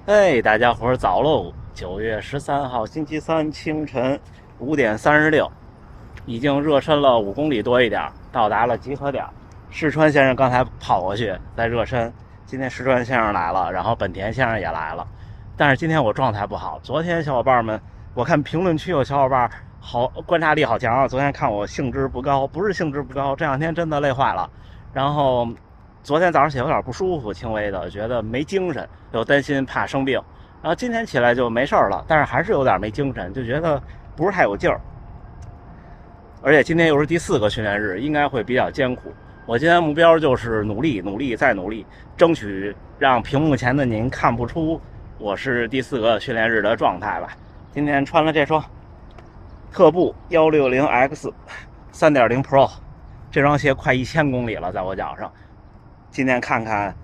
哎，大家伙儿早喽！9月13号星期三清晨5点36，已经热身了5公里多一点，到达了集合点。世川先生刚才跑过去在热身，今天世川先生来了，然后本田先生也来了。但是今天我状态不好，昨天小伙伴们，我看评论区有小伙伴好观察力好强啊，昨天看我兴致不高，不是兴致不高，这2天真的累坏了。然后昨天早上起来有点不舒服，轻微的，觉得没精神，又担心怕生病。然后今天起来就没事了，但是还是有点没精神，就觉得不是太有劲儿。而且今天又是第4个训练日，应该会比较艰苦。我今天目标就是努力、努力再努力，争取让屏幕前的您看不出我是第4个训练日的状态吧。今天穿了这双特步 160X 3.0 Pro， 这双鞋快1000公里了，在我脚上。今天看看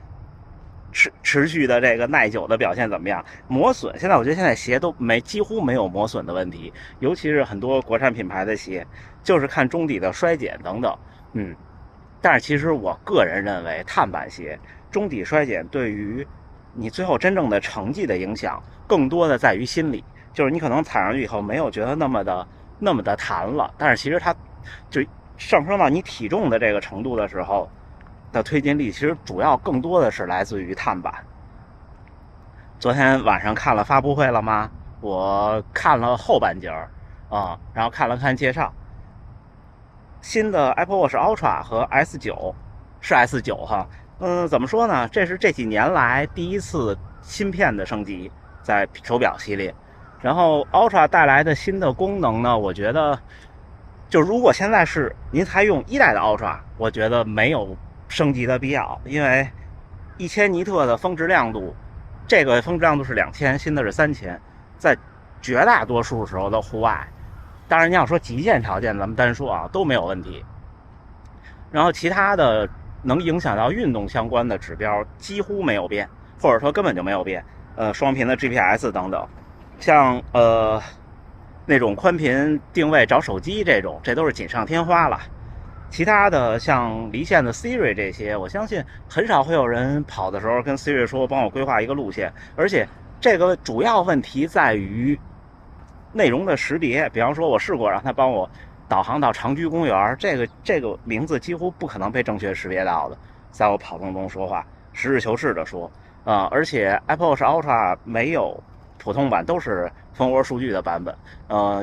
持续的这个耐久的表现怎么样？磨损，现在我觉得现在鞋都几乎没有磨损的问题，尤其是很多国产品牌的鞋，就是看中底的衰减等等。但是其实我个人认为，碳板鞋中底衰减对于你最后真正的成绩的影响，更多的在于心理，就是你可能踩上去以后没有觉得那么的弹了，但是其实它就上升到你体重的这个程度的时候的推进力，其实主要更多的是来自于碳板。昨天晚上看了发布会了吗？我看了后半截然后看了看介绍。新的 Apple Watch Ultra 和 S9， 是 S9 哈。怎么说呢？这是这几年来第一次芯片的升级，在手表系列。然后 Ultra 带来的新的功能呢，我觉得就如果现在是您还用1代的 Ultra， 我觉得没有升级的必要，因为1000尼特的峰值亮度，这个峰值亮度是2000，新的是3000，在绝大多数时候的户外，当然你要说极限条件咱们单说啊，都没有问题。然后其他的能影响到运动相关的指标几乎没有变，或者说根本就没有变。双频的 GPS 等等，像那种宽频定位找手机这都是锦上添花了。其他的像离线的 Siri 这些，我相信很少会有人跑的时候跟 Siri 说帮我规划一个路线，而且这个主要问题在于内容的识别。比方说我试过让他帮我导航到长居公园，这个名字几乎不可能被正确识别到的，在我跑动中说话，实事求是的说而且 Apple Watch Ultra 没有普通版，都是蜂窝数据的版本。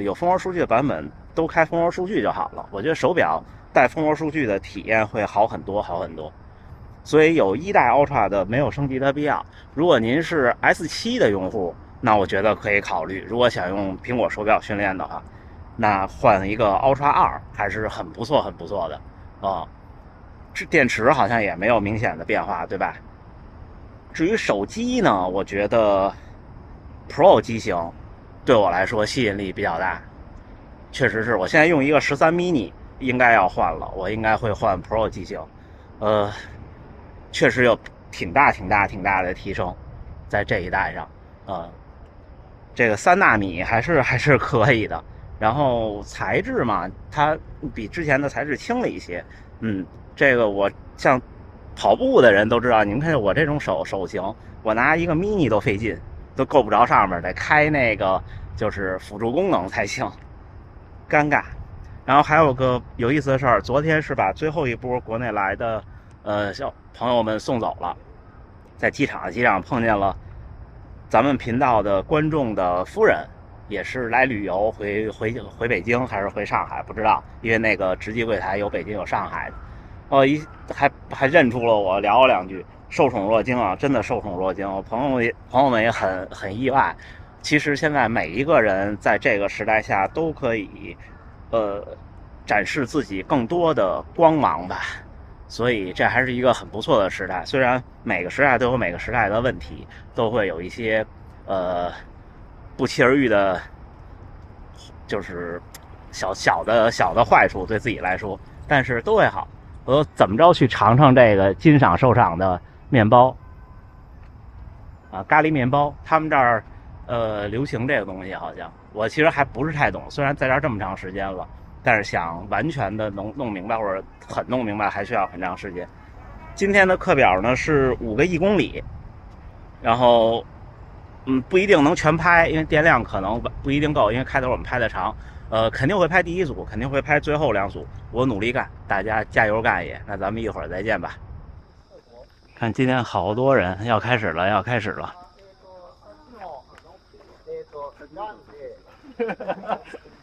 有蜂窝数据的版本都开蜂窝数据就好了，我觉得手表带蜂窝数据的体验会好很多。所以有1代 Ultra 的没有升级的必要。如果您是 S7 的用户，那我觉得可以考虑，如果想用苹果手表训练的话，那换一个 Ultra 2还是很不错的这电池好像也没有明显的变化，对吧？至于手机呢，我觉得 Pro 机型对我来说吸引力比较大，确实是我现在用一个13 mini， 应该要换了，我应该会换 Pro 机型。确实有挺大的提升，在这一代上。这个3纳米还是可以的。然后材质嘛，它比之前的材质轻了一些。这个我像跑步的人都知道，你们看我这种手型，我拿一个 mini 都费劲，都够不着上面，得开那个就是辅助功能才行，尴尬。然后还有个有意思的事儿，昨天是把最后一波国内来的小朋友们送走了，在机场碰见了咱们频道的观众的夫人，也是来旅游回北京还是回上海不知道，因为那个值机柜台有北京有上海的。还认出了我，聊了2句，受宠若惊啊，真的受宠若惊。朋友们也很意外。其实现在每一个人在这个时代下都可以展示自己更多的光芒吧，所以这还是一个很不错的时代。虽然每个时代都有每个时代的问题，都会有一些不期而遇的，就是小的坏处对自己来说，但是都会好。我怎么着去尝尝这个金赏寿厂的面包咖喱面包，他们这儿流行这个东西，好像我其实还不是太懂，虽然在这儿这么长时间了，但是想完全的弄明白或者很弄明白还需要很长时间。今天的课表呢是5个1公里，然后不一定能全拍，因为电量可能不一定够，因为开头我们拍的长。肯定会拍第一组，肯定会拍最后2组，我努力干，大家加油干也。那咱们一会儿再见吧。看今天好多人，要开始了，要开始了。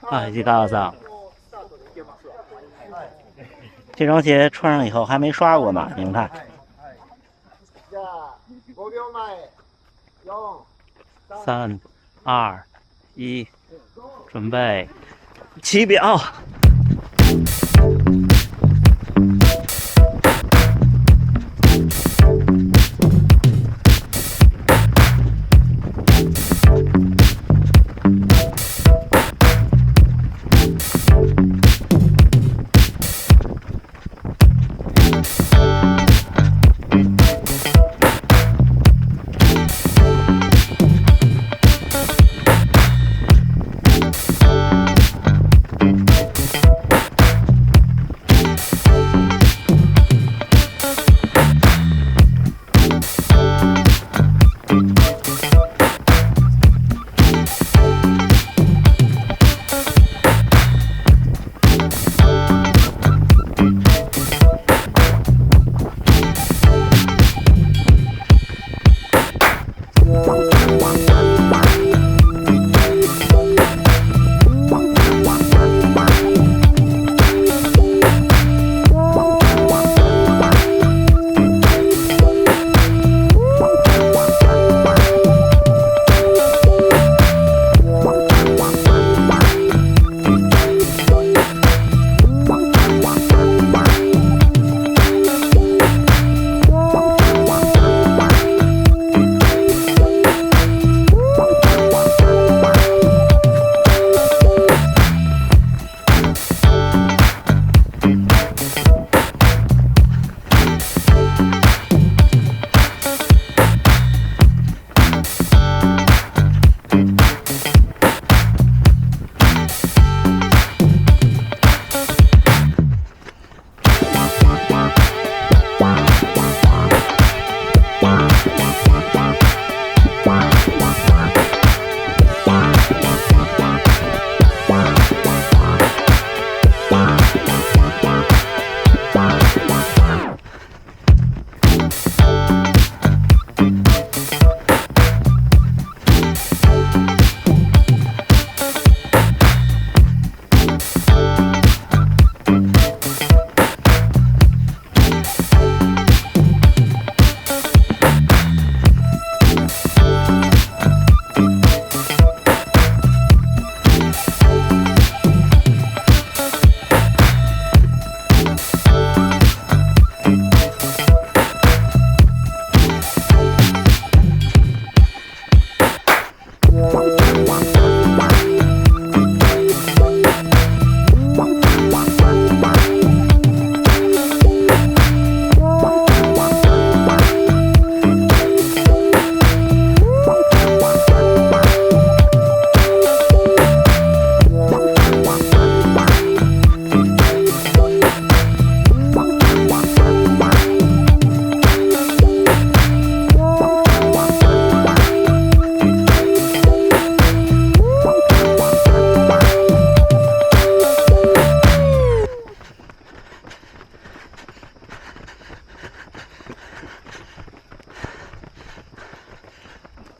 啊，吉高桑，这双鞋穿上以后还没刷过呢，你们看。3、2、1，准备，起表。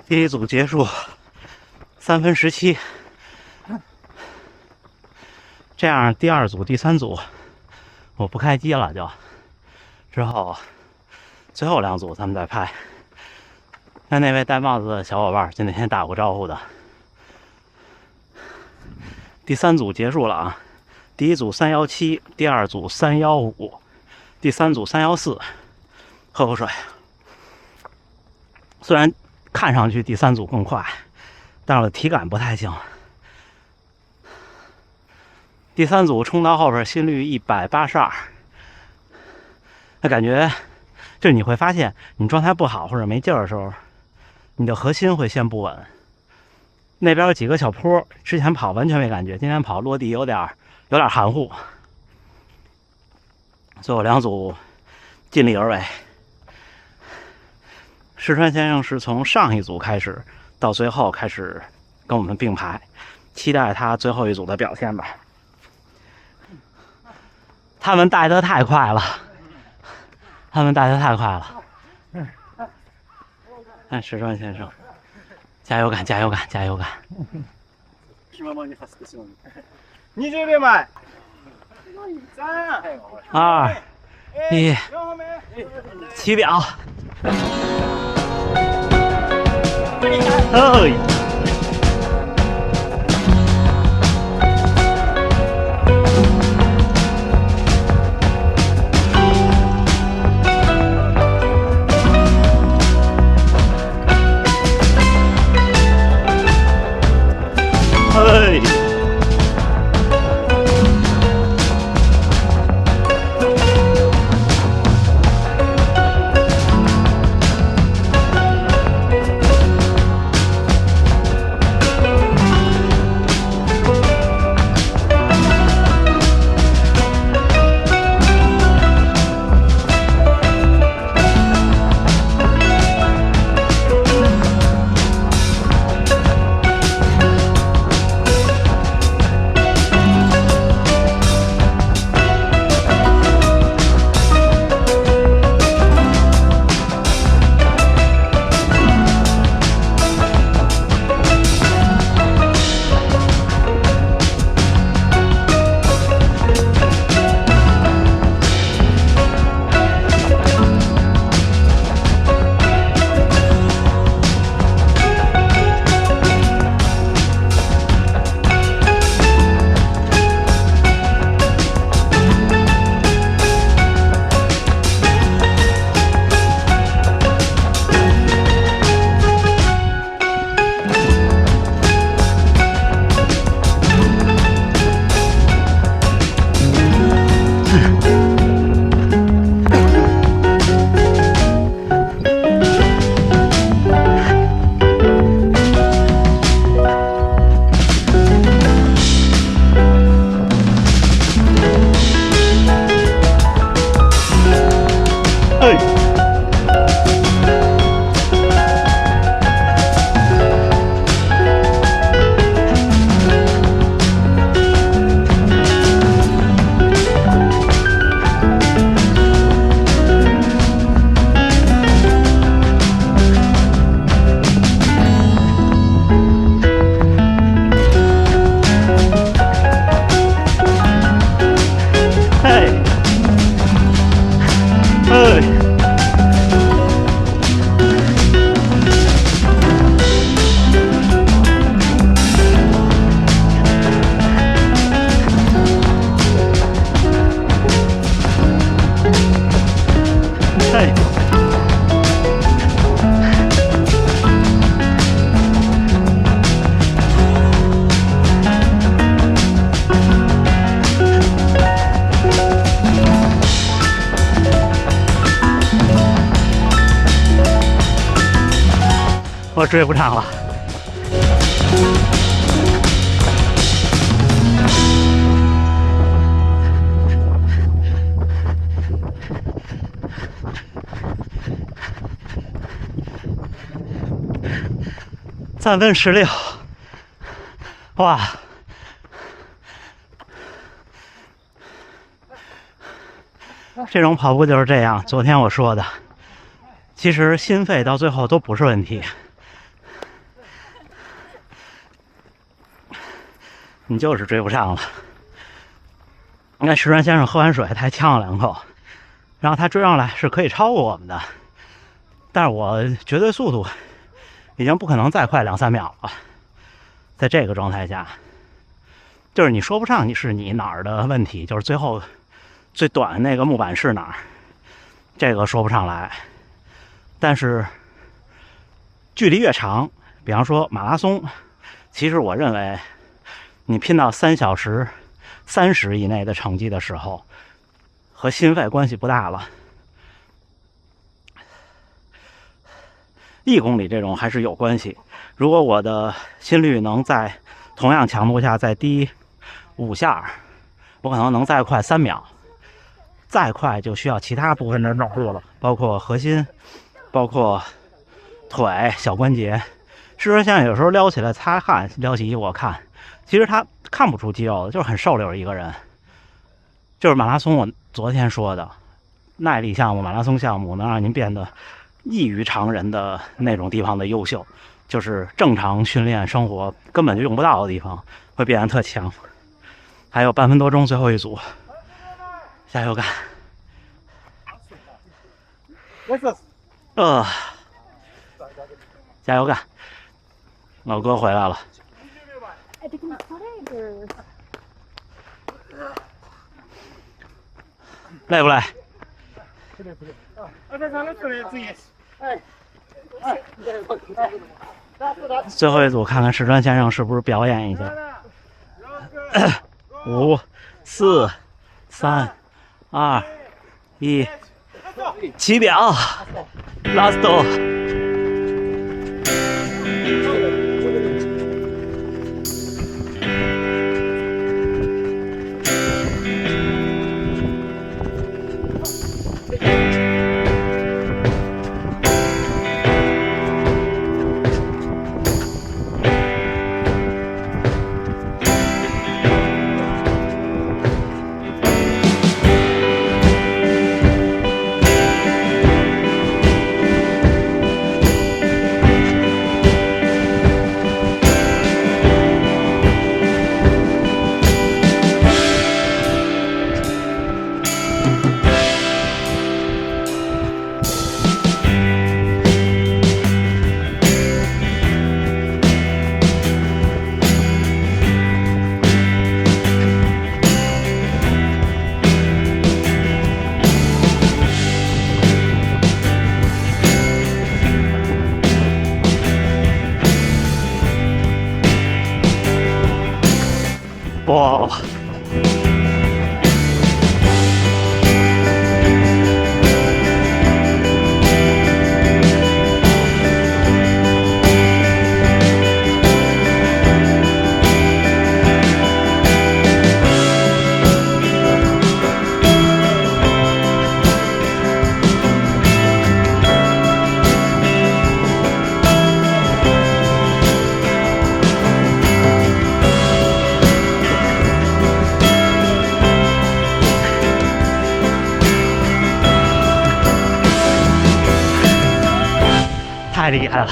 第一组结束，3分17。这样第2组、第3组我不开机了，就之后最后2组咱们再拍。那位戴帽子的小伙伴就那天打过招呼的。第3组结束了啊，第1组317，第2组315，第3组314。喝口水。虽然看上去第3组更快，但是我的体感不太行。第3组冲到后边心率182，那感觉就是你会发现你状态不好或者没劲儿的时候，你的核心会先不稳。那边有几个小坡，之前跑完全没感觉，今天跑落地有点含糊。最后2组尽力而为。石川先生是从上一组开始到最后开始跟我们并排，期待他最后一组的表现吧。他们带得太快了，他们带得太快了。哎，石川先生，加油感，加油感，加油感！20秒前。2、1，起表。哎。我追不上了。3分16，哇！这种跑步就是这样。昨天我说的，其实心肺到最后都不是问题。你就是追不上了。你看石川先生喝完水，他还呛了2口，然后他追上来是可以超过我们的，但是我绝对速度已经不可能再快2、3秒了。在这个状态下，就是你说不上你是你哪儿的问题，就是最后最短那个木板是哪儿，这个说不上来。但是距离越长，比方说马拉松，其实我认为你拼到3小时30以内的成绩的时候，和心肺关系不大了。1公里这种还是有关系。如果我的心率能在同样强度下再低5下，我可能能再快3秒。再快就需要其他部分的努力了，包括核心，包括腿、小关节，试车线有时候撩起来擦汗，撩起衣服我看，其实他看不出肌肉的，就是很瘦溜一个人。就是马拉松，我昨天说的耐力项目、马拉松项目能让您变得异于常人的那种地方的优秀，就是正常训练生活根本就用不到的地方会变得特强。还有半分多钟，最后一组，加油干！加油干！老哥回来了。累不累？最后一组，看看石川先生是不是表演一下。5、4、3、2、1，起表 ，last。哇！太厉害了！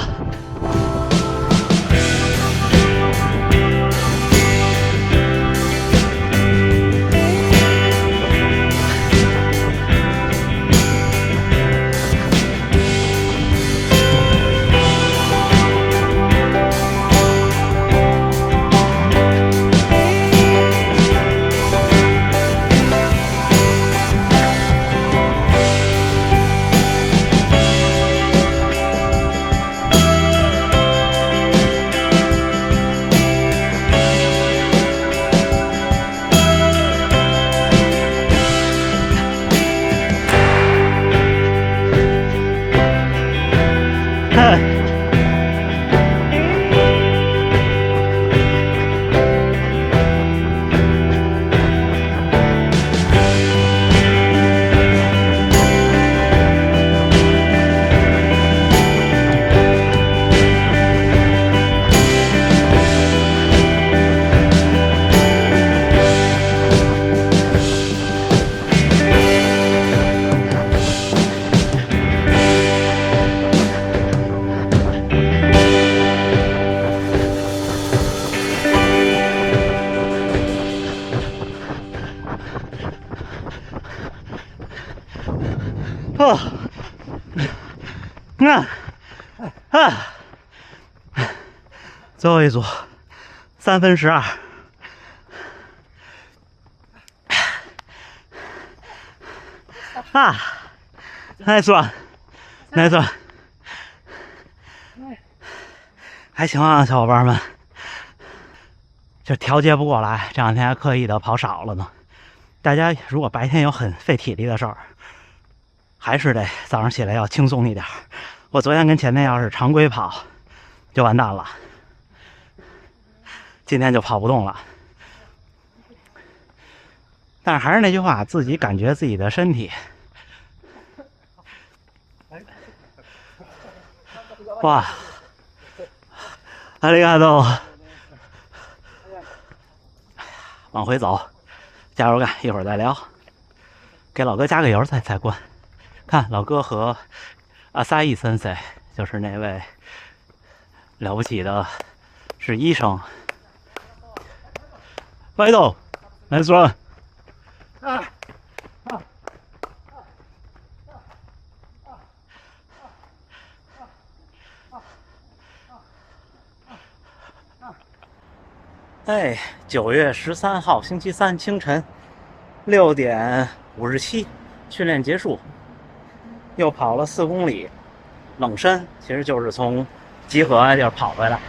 最后一组，3分12。nice one，nice one，还行啊，小伙伴们，就调节不过来，这两天还刻意的跑少了呢。大家如果白天有很费体力的事儿，还是得早上起来要轻松一点。我昨天跟前天要是常规跑，就完蛋了。今天就跑不动了。但是还是那句话，自己感觉自己的身体。哇，阿里嘎多。往回走，加油干，一会儿再聊。给老哥加个油再关。看老哥和阿萨伊森森，就是那位了不起的，是医生。外头 ，nice run。哎，9月13号星期三清晨6点57，训练结束，又跑了4公里，冷身，其实就是从集合那地儿跑回来。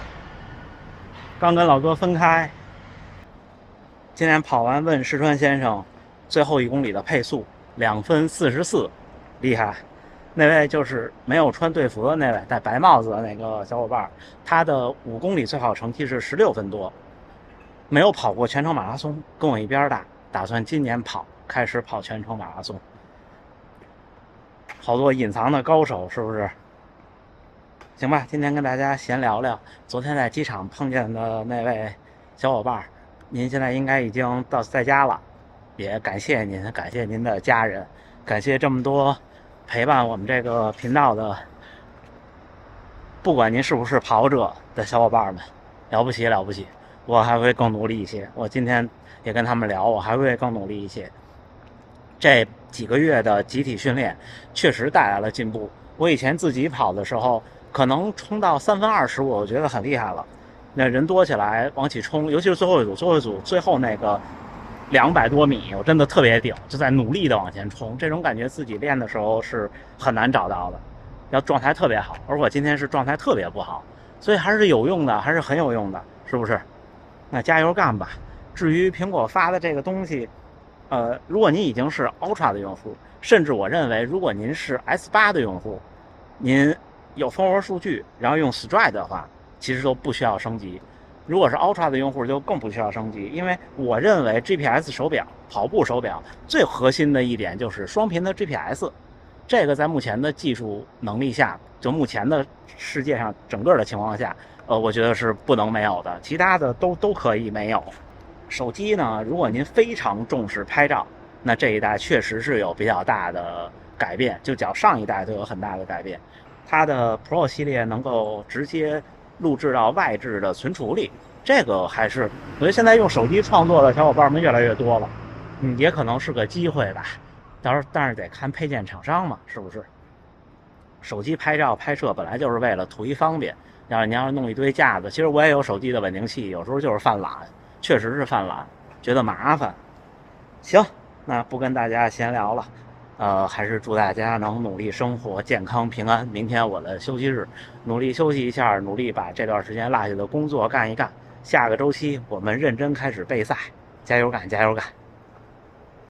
刚跟老哥分开，今天跑完问石川先生最后1公里的配速2分44，厉害。那位就是没有穿队服的那位戴白帽子的那个小伙伴，他的5公里最好成绩是16分多。没有跑过全程马拉松，跟我一边大，打算今年开始跑全程马拉松。好多隐藏的高手，是不是？行吧，今天跟大家闲聊聊昨天在机场碰见的那位小伙伴，您现在应该已经在家了，也感谢您，感谢您的家人，感谢这么多陪伴我们这个频道的，不管您是不是跑者的小伙伴们，了不起了不起。我还会更努力一些。我今天也跟他们聊，我还会更努力一些。这几个月的集体训练确实带来了进步。我以前自己跑的时候，可能冲到3分20，我觉得很厉害了。那人多起来往起冲，尤其是最后一组，最后那个200多米，我真的特别顶，就在努力的往前冲。这种感觉自己练的时候是很难找到的，要状态特别好。而我今天是状态特别不好，所以还是有用的，还是很有用的，是不是？那加油干吧。至于苹果发的这个东西，如果您已经是 Ultra 的用户，甚至我认为，如果您是 S8 的用户，您有蜂窝数据，然后用 Stride 的话，其实都不需要升级。如果是 Ultra 的用户，就更不需要升级，因为我认为 GPS 手表、跑步手表最核心的一点就是双频的 GPS， 这个在目前的技术能力下，就目前的世界上整个的情况下。我觉得是不能没有的，其他的都可以没有。手机呢，如果您非常重视拍照，那这一代确实是有比较大的改变，就较上一代都有很大的改变。它的 Pro 系列能够直接录制到外置的存储里，这个还是我觉得现在用手机创作的小伙伴们越来越多了，也可能是个机会吧。到时候但是得看配件厂商嘛，是不是？手机拍照拍摄本来就是为了图一方便。你要是弄一堆架子，其实我也有手机的稳定器，有时候就是犯懒，确实是犯懒，觉得麻烦。行，那不跟大家闲聊了，还是祝大家能努力生活，健康平安。明天我的休息日，努力休息一下，努力把这段时间落下的工作干一干。下个周期我们认真开始备赛，加油干，加油干！